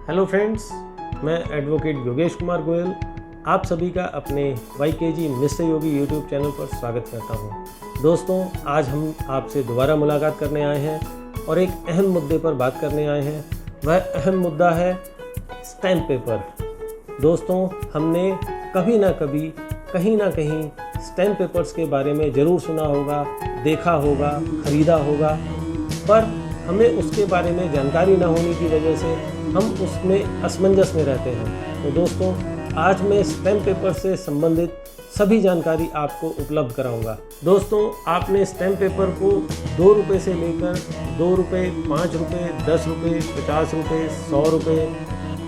Hello friends, मैं advocate Yogesh Kumar Goyal आप सभी का अपने YKG मिस्टर योगी यूट्यूब चैनल पर स्वागत करता हूं। दोस्तों, आज हम आपसे दोबारा मुलाकात करने आए हैं और एक अहम मुद्दे पर बात करने आए हैं। वह अहम मुद्दा है स्टैम्प पेपर। दोस्तों, हमने कभी ना कभी कहीं ना कहीं स्टैम्प पेपर्स के बारे में ज़रूर सुना होगा, देखा होगा, ख़रीदा होगा, पर हमें उसके बारे में जानकारी न होने की वजह से हम उसमें असमंजस में रहते हैं। तो दोस्तों, आज मैं स्टैम्प पेपर से संबंधित सभी जानकारी आपको उपलब्ध कराऊंगा। दोस्तों, आपने स्टैम्प पेपर को 2 रुपये से लेकर 2 रुपये, 5 रुपये, 10 रुपये, 50 रुपये, 100 रुपये,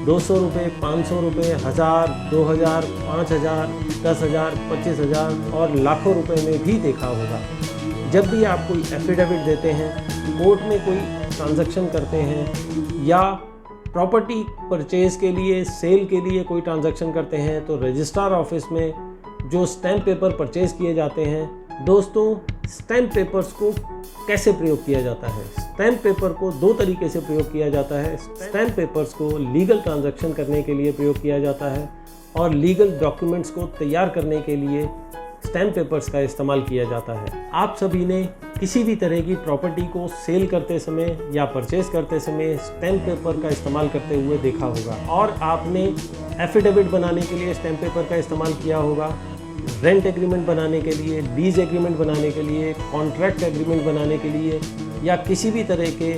200 रुपये, 500 रुपये, 1000, 2000, 5000, 10,000, 25,000 और लाखों रुपए में भी देखा होगा। जब भी आप कोई एफिडेविट देते हैं, कोर्ट में कोई ट्रांजैक्शन करते हैं या प्रॉपर्टी परचेज के लिए, सेल के लिए कोई ट्रांजैक्शन करते हैं, तो रजिस्ट्रार ऑफिस में जो स्टैम्प पेपर परचेज किए जाते हैं, दोस्तों स्टैम्प पेपर्स को कैसे प्रयोग किया जाता है? स्टैम्प पेपर को 2 तरीके से प्रयोग किया जाता है। स्टैम्प पेपर्स को लीगल ट्रांजैक्शन करने के लिए प्रयोग किया जाता है और लीगल डॉक्यूमेंट्स को तैयार करने के लिए स्टैम्प पेपर्स का इस्तेमाल किया जाता है। आप सभी ने किसी भी तरह की प्रॉपर्टी को सेल करते समय या परचेज करते समय स्टैम्प पेपर का इस्तेमाल करते हुए देखा होगा और आपने एफिडेविट बनाने के लिए स्टैम्प पेपर का इस्तेमाल किया होगा, रेंट एग्रीमेंट बनाने के लिए, लीज एग्रीमेंट बनाने के लिए, कॉन्ट्रैक्ट एग्रीमेंट बनाने के लिए या किसी भी तरह के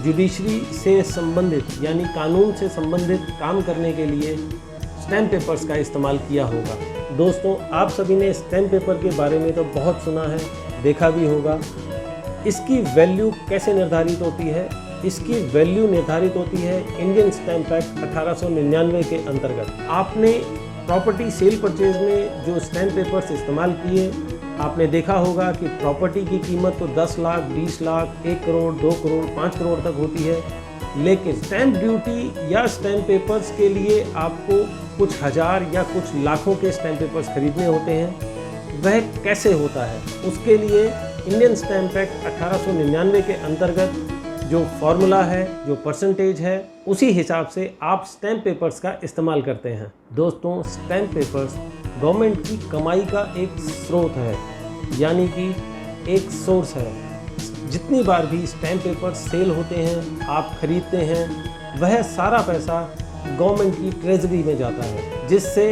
जुडिशरी से संबंधित यानी कानून से संबंधित काम करने के लिए स्टैम्प पेपर्स का इस्तेमाल किया होगा। दोस्तों, आप सभी ने स्टैम्प पेपर के बारे में तो बहुत सुना है, देखा भी होगा। इसकी वैल्यू कैसे निर्धारित होती है? इसकी वैल्यू निर्धारित होती है इंडियन स्टैम्प एक्ट 1899 के अंतर्गत। आपने प्रॉपर्टी सेल परचेज में जो स्टैम्प पेपर्स इस्तेमाल किए, आपने देखा होगा कि प्रॉपर्टी की कीमत तो 10 लाख, 20 लाख, 1 करोड़, 2 करोड़, 5 करोड़ तक होती है, लेकिन स्टैम्प ड्यूटी या स्टैम्प पेपर्स के लिए आपको कुछ हज़ार या कुछ लाखों के स्टैम्प पेपर्स खरीदने होते हैं। वह कैसे होता है? उसके लिए इंडियन स्टैम्प एक्ट 1899 के अंतर्गत जो फॉर्मूला है, जो परसेंटेज है, उसी हिसाब से आप स्टैम्प पेपर्स का इस्तेमाल करते हैं। दोस्तों, स्टैम्प पेपर्स गवर्नमेंट की कमाई का एक स्रोत है, यानी कि एक सोर्स है। जितनी बार भी स्टैम्प पेपर सेल होते हैं, आप खरीदते हैं, वह सारा पैसा गवर्नमेंट की ट्रेजरी में जाता है, जिससे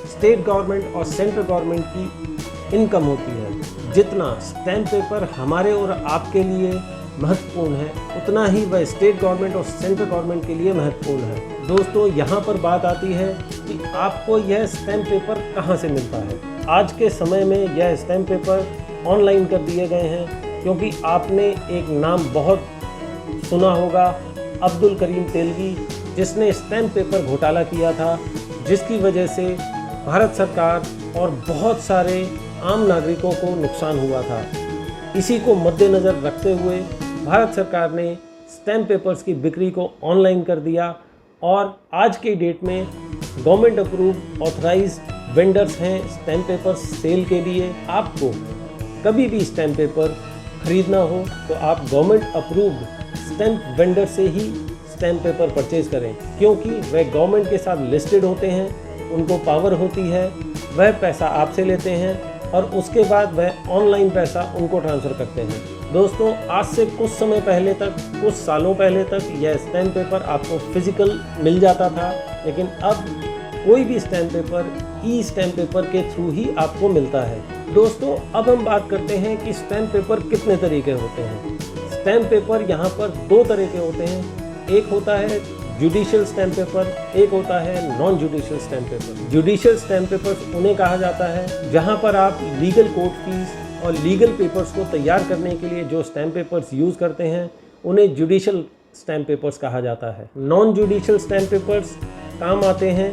स्टेट गवर्नमेंट और सेंट्रल गवर्नमेंट की इनकम होती है। जितना स्टैम्प पेपर हमारे और आपके लिए महत्वपूर्ण है, उतना ही वह स्टेट गवर्नमेंट और सेंट्रल गवर्नमेंट के लिए महत्वपूर्ण है। दोस्तों, यहाँ पर बात आती है कि आपको यह स्टैम्प पेपर कहाँ से मिलता है। आज के समय में यह स्टैम्प पेपर ऑनलाइन कर दिए गए हैं, क्योंकि आपने एक नाम बहुत सुना होगा, अब्दुल करीम तेलगी, जिसने स्टैम्प पेपर घोटाला किया था, जिसकी वजह से भारत सरकार और बहुत सारे आम नागरिकों को नुकसान हुआ था। इसी को मद्देनज़र रखते हुए भारत सरकार ने स्टैम्प पेपर्स की बिक्री को ऑनलाइन कर दिया और आज के डेट में गवर्नमेंट अप्रूव ऑथराइज्ड वेंडर्स हैं स्टैम्प पेपर सेल के लिए। आपको कभी भी स्टैम्प पेपर खरीदना हो तो आप गवर्नमेंट अप्रूव्ड स्टैम्प वेंडर से ही स्टैम्प पेपर परचेज करें, क्योंकि वह गवर्नमेंट के साथ लिस्टेड होते हैं, उनको पावर होती है, वह पैसा आपसे लेते हैं और उसके बाद वह ऑनलाइन पैसा उनको ट्रांसफ़र करते हैं। दोस्तों, आज से कुछ समय पहले तक, कुछ सालों पहले तक यह स्टैम्प पेपर आपको फिजिकल मिल जाता था, लेकिन अब कोई भी स्टैम्प पेपर ई स्टैम्प पेपर के थ्रू ही आपको मिलता है। दोस्तों, अब हम बात करते हैं कि स्टैम्प पेपर कितने तरीके होते हैं। स्टैम्प पेपर यहाँ पर 2 तरह के होते हैं। एक होता है जुडिशियल स्टैम्प पेपर, एक होता है non judicial stamp paper. Judicial stamp papers उन्हें कहा जाता है जहां पर आप लीगल कोर्ट फीस और लीगल पेपर्स को तैयार करने के लिए जो स्टैम्प पेपर्स यूज़ करते हैं, उन्हें जुडिशियल स्टैम्प पेपर्स कहा जाता है। नॉन जुडिशियल स्टैम्प पेपर्स काम आते हैं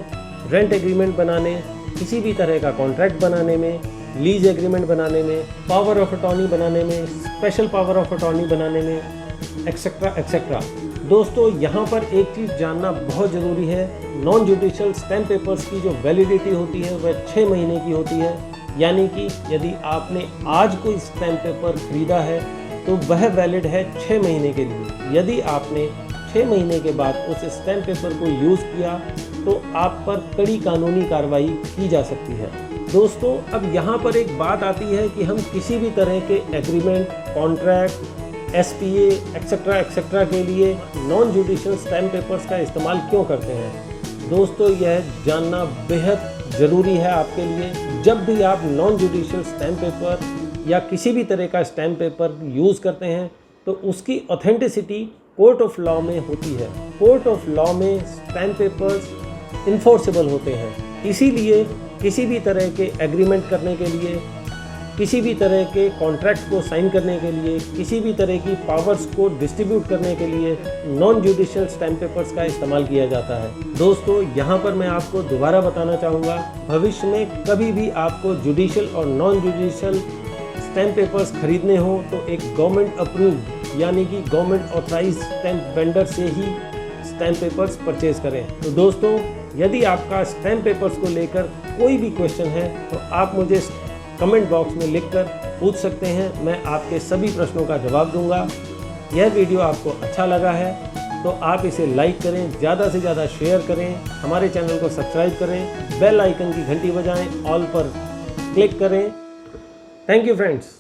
रेंट एग्रीमेंट बनाने, किसी भी तरह का कॉन्ट्रैक्ट बनाने में, लीज एग्रीमेंट बनाने में, पावर ऑफ अटॉर्नी बनाने में, स्पेशल पावर ऑफ अटॉर्नी बनाने में, एक्सेट्रा एक्सेट्रा। दोस्तों, यहाँ पर एक चीज़ जानना बहुत ज़रूरी है। नॉन जुडिशियल स्टैम्प पेपर्स की जो वैलिडिटी होती है वह 6 महीने की होती है, यानी कि यदि आपने आज कोई स्टैम्प पेपर खरीदा है तो वह वैलिड है 6 महीने के लिए। यदि आपने 6 महीने के बाद उस स्टैम्प पेपर को यूज़ किया तो आप पर कड़ी कानूनी कार्रवाई की जा सकती है। दोस्तों, अब यहाँ पर एक बात आती है कि हम किसी भी तरह के एग्रीमेंट, कॉन्ट्रैक्ट, SPA एक्सेट्रा के लिए नॉन जुडिशियल स्टैम्प पेपर्स का इस्तेमाल क्यों करते हैं। दोस्तों, यह जानना बेहद ज़रूरी है आपके लिए। जब भी आप नॉन जुडिशियल स्टैम्प पेपर या किसी भी तरह का स्टैम्प पेपर यूज़ करते हैं तो उसकी ऑथेंटिसिटी कोर्ट ऑफ लॉ में होती है। कोर्ट ऑफ लॉ में स्टैम्प पेपर्स इन्फोर्सेबल होते हैं। इसीलिए किसी भी तरह के एग्रीमेंट करने के लिए, किसी भी तरह के कॉन्ट्रैक्ट को साइन करने के लिए, किसी भी तरह की पावर्स को डिस्ट्रीब्यूट करने के लिए नॉन जुडिशियल स्टैम्प पेपर्स का इस्तेमाल किया जाता है। दोस्तों, यहाँ पर मैं आपको दोबारा बताना चाहूँगा, भविष्य में कभी भी आपको जुडिशियल और नॉन जुडिशियल स्टैम्प पेपर्स खरीदने हो तो एक गवर्नमेंट अप्रूव्ड यानी कि गवर्नमेंट ऑथराइज्ड स्टैम्प वेंडर से ही स्टैम्प पेपर्स परचेज करें। तो दोस्तों, यदि आपका स्टैम्प पेपर्स को लेकर कोई भी क्वेश्चन है तो आप मुझे कमेंट बॉक्स में लिखकर पूछ सकते हैं। मैं आपके सभी प्रश्नों का जवाब दूंगा। यह वीडियो आपको अच्छा लगा है तो आप इसे लाइक करें, ज़्यादा से ज़्यादा शेयर करें, हमारे चैनल को सब्सक्राइब करें, बेल आइकन की घंटी बजाएं, ऑल पर क्लिक करें। Thank you friends.